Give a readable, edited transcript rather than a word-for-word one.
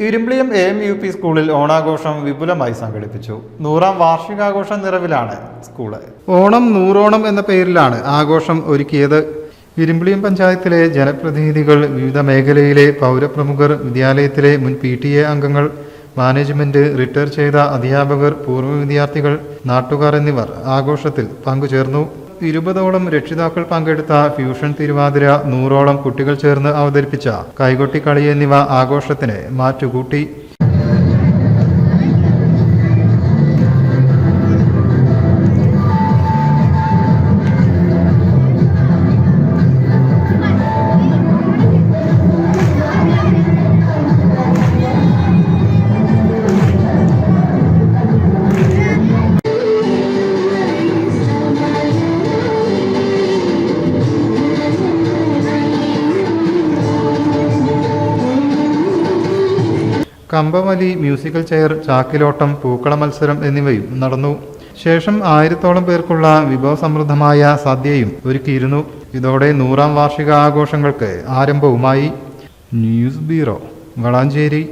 Irimbiliyam AMUP സ്കൂളിൽ ഓണാഘോഷം വിപുലമായി സംഘടിപ്പിച്ചു. 100ാം വാർഷികാഘോഷ നിറവിലാണ് സ്കൂള്. ഓണം നൂറോണം എന്ന പേരിലാണ് ആഘോഷം ഒരുക്കിയത്. ഇരുമ്പിളിയം പഞ്ചായത്തിലെ ജനപ്രതിനിധികൾ, വിവിധ മേഖലയിലെ പൗരപ്രമുഖർ, വിദ്യാലയത്തിലെ മുൻ PTA അംഗങ്ങൾ, മാനേജ്മെന്റ്, റിട്ടയർ ചെയ്ത അധ്യാപകർ, പൂർവ്വ വിദ്യാർത്ഥികൾ, നാട്ടുകാർ എന്നിവർ ആഘോഷത്തിൽ പങ്കുചേർന്നു. 20ഓളം രക്ഷിതാക്കൾ പങ്കെടുത്ത ഫ്യൂഷൻ തിരുവാതിര, 100ഓളം കുട്ടികൾ ചേർന്ന് അവതരിപ്പിച്ച കൈകൊട്ടിക്കളി എന്നിവ ആഘോഷത്തിന് മാറ്റുകൂട്ടി. കമ്പവലി, മ്യൂസിക്കൽ ചെയർ, ചാക്കിലോട്ടം, പൂക്കള മത്സരം എന്നിവയും നടന്നു. ശേഷം 1000ഓളം പേർക്കുള്ള വിഭവസമൃദ്ധമായ സദ്യയും ഒരുക്കിയിരുന്നു. ഇതോടെ 100ാം വാർഷിക ആഘോഷങ്ങൾക്ക് ആരംഭവുമായി. News bureau, Valanchery.